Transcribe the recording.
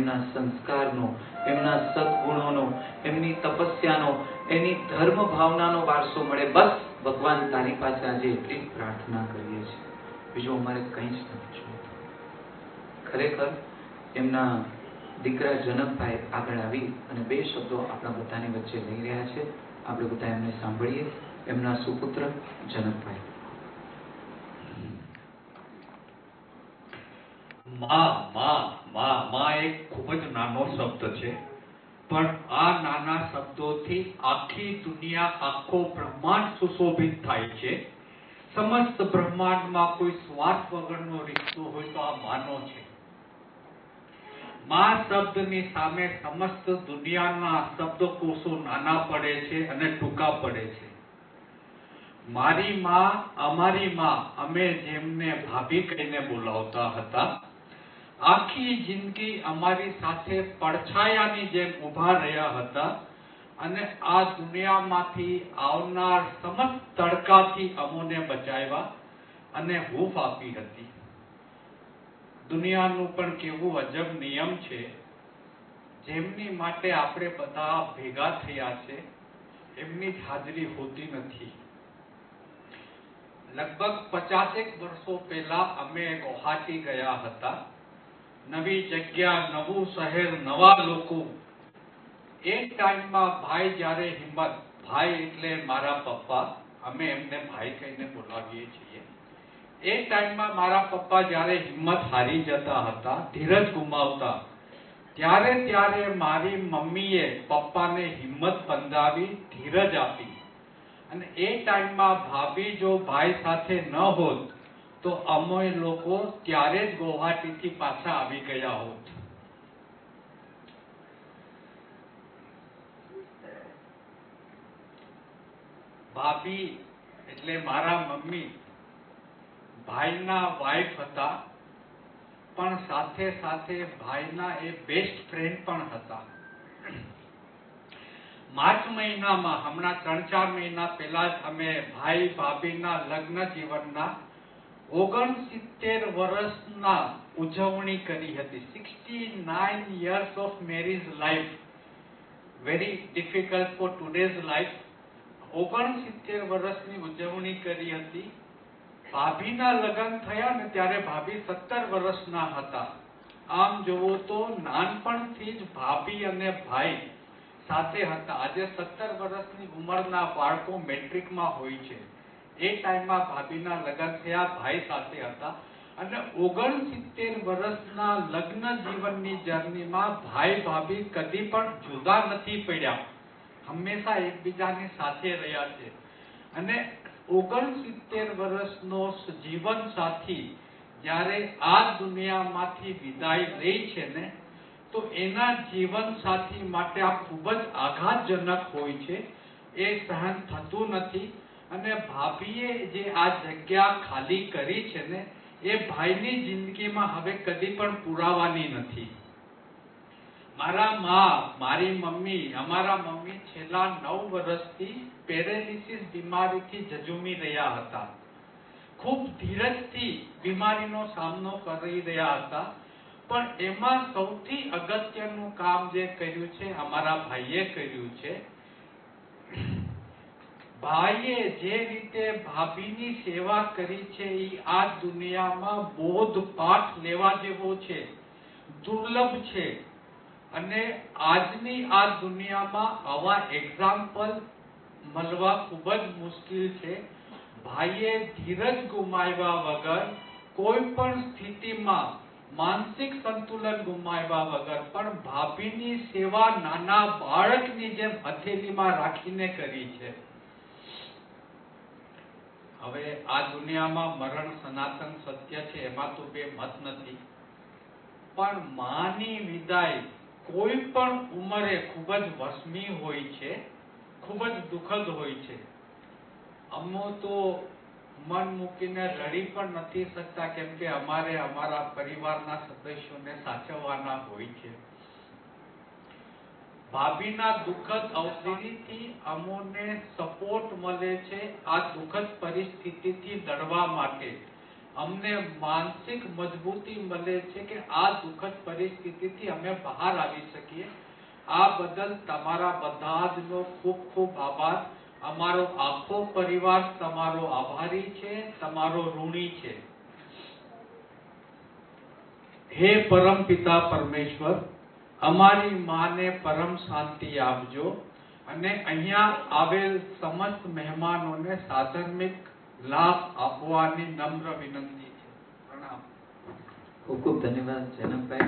એમના સંસ્કારનો, એમના સદગુણોનો, એમની તપસ્યાનો, એની ધર્મ ભાવનાનો વારસો મળે. બસ ભગવાન તારી પાસે આજે એટલી પ્રાર્થના કરીએ છીએ, બીજું અમારે કંઈ જ નથી જોઈતું. ખરેખર એમના દીકરા જનકભાઈ આગળ આવી અને બે શબ્દો આપણા બધાની વચ્ચે લઈ રહ્યા છે. આપણે બધા એમને સાંભળીએ. એમના સુપુત્ર જનકભાઈ. માં એક ખૂબ જ નાનો શબ્દ છે, પણ આ નાના શબ્દોથી આખી દુનિયા, આખો બ્રહ્માંડ સુશોભિત થાય છે. સમસ્ત બ્રહ્માંડમાં કોઈ સ્વાર્થ વગરનો રિશ્તો હોય તો આ માનો છે. માં શબ્દની સામે સમસ્ત દુનિયાના શબ્દકોશો નાના પડે છે અને ટૂંકા પડે છે. મારી માં, અમારી માં, અમે જેમને ભાભી કહીને બોલાવતા હતા, આખી જિંદગી અમારી સાથે પડછાયાની જેમ ઊભા રહ્યા હતા અને આ દુનિયામાંથી આવનાર સમસ્ત તડકાથી અમોને બચાવ્યા અને હૂંફ આપી હતી. દુનિયાનું પણ કેવું અજબ નિયમ છે, જેમની માટે આપણે બધા ભેગા થયા છે એમની જ હાજરી હોતી નથી. લગભગ 50 વર્ષો પહેલા અમે ગુવાહાટી ગયા હતા. નવી જગ્યા, નવું શહેર, નવા લોકો. એ ટાઈમમાં ભાઈ જ્યારે હિંમત, ભાઈ એટલે મારા પપ્પા, અમે એમને ભાઈ કહીને બોલાવીએ છીએ. એ ટાઈમમાં મારા પપ્પા જ્યારે હિંમત હારી જતા હતા, ધીરજ ગુમાવતા, ત્યારે મારી મમ્મીએ પપ્પાને હિંમત બંધાવી, ધીરજ આપી. અને એ ટાઈમમાં ભાભી જો ભાઈ સાથે ન હોત તો અમે લોકો ત્યારે જ ગુવાહાટીથી પાછા આવી ગયા હોત. ભાભી એટલે મારા મમ્મી ભાઈના વાઇફ હતા, પણ સાથે સાથે ભાઈના એ બેસ્ટ ફ્રેન્ડ પણ હતા. માર્ચ મહિનામાં, હમણાં 3-4 મહિના પહેલા જ અમે ભાઈ ભાભીના લગ્ન જીવનના 69 વર્ષના ઉજવણી કરી હતી. 69 years of marriage life, very difficult for today's life. 69 વર્ષની ઉજવણી કરી હતી. ભાભીના લગ્ન થયા ને ત્યારે ભાભી 17 વર્ષના હતા. આમ જોવો તો નાનપણથી જ ભાભી અને ભાઈ સાથે હતા. આજે 17 વર્ષની ઉંમરના બાળકો મેટ્રિકમાં હોય છે. એ ટાઈમમાં ભાભીના લગ્ન થયા, ભાઈ સાથે હતા. અને 69 વર્ષના લગ્ન જીવનની જર્નીમાં ભાઈ ભાભી કદી પણ જુદા નથી પડ્યા, હંમેશા એકબીજાની સાથે રહ્યા છે. અને 69 વર્ષનો જીવન સાથી જ્યારે આ દુનિયામાંથી વિદાય લે છે ને, તો એના જીવન સાથી માટે આ ખૂબ જ આઘાતજનક હોય છે. એ સહન થતું નથી. અને ભાભીએ જે આ જગ્યા ખાલી કરી છે ને, એ ભાઈની જિંદગીમાં હવે કદી પણ પુરાવાની નથી. મારા માં, મારી મમ્મી, અમારા મમ્મી છેલ્લા 9 વર્ષથી પેરેલિસિસ બીમારીથી ઝઝૂમી રહ્યા હતા. ખૂબ ધીરજથી બીમારીનો સામનો કરી રહ્યા હતા. પણ એમાં સૌથી અગત્યનું કામ જે કર્યું છે, અમારા ભાઈએ કર્યું છે. ભાઈએ જે રીતે ભાભીની સેવા કરી છે, એ આ દુનિયામાં બોધપાઠ લેવા જેવો છે, દુર્લભ છે. અને આજની આ દુનિયામાં આવા એક્ઝામ્પલ મળવા ખૂબ જ મુશ્કેલ છે. ભાઈએ ધીરજ ગુમાવ્યા વગર, કોઈ પણ સ્થિતિમાં માનસિક સંતુલન ગુમાવ્યા વગર પણ ભાભીની સેવા નાના બાળકની જેમ હથેળીમાં રાખીને કરી છે. હવે આ દુનિયામાં મરણ સનાતન સત્ય છે, એમાં તો બે મત નથી. પણ માની વિદાય કોઈ પણ ઉંમરે ખૂબ જ વસમી હોય છે, ખૂબ જ દુઃખદ હોય છે. અમો તો મન મૂકીને રડી પણ નથી શકતા, કેમ કે અમારે અમારા પરિવારના સદસ્યોને સાચવવાના હોય છે. ભાભીના દુઃખદ અવસાનથી અમોને સપોર્ટ મળે છે આ દુઃખદ પરિસ્થિતિથી લડવા માટે. અમને માનસિક મજબૂતી મળે છે કે આ દુઃખદ પરિસ્થિતિથી અમે બહાર આવી શકીએ. આ બદલ તમારા બધા જનો ખૂબ ખૂબ આભાર. અમારો આખો પરિવાર તમારો આભારી છે, તમારો ઋણી છે. હે પરમ પિતા પરમેશ્વર, અમારી માને પરમ શાંતિ આપજો અને અહીંયા આવેલ સમસ્ત મહેમાનોને સાધર્મિક લાભ આપવાની નમ્ર વિનંતી છે. પ્રણામ. ખૂબ ખૂબ ધન્યવાદ જનકભાઈ.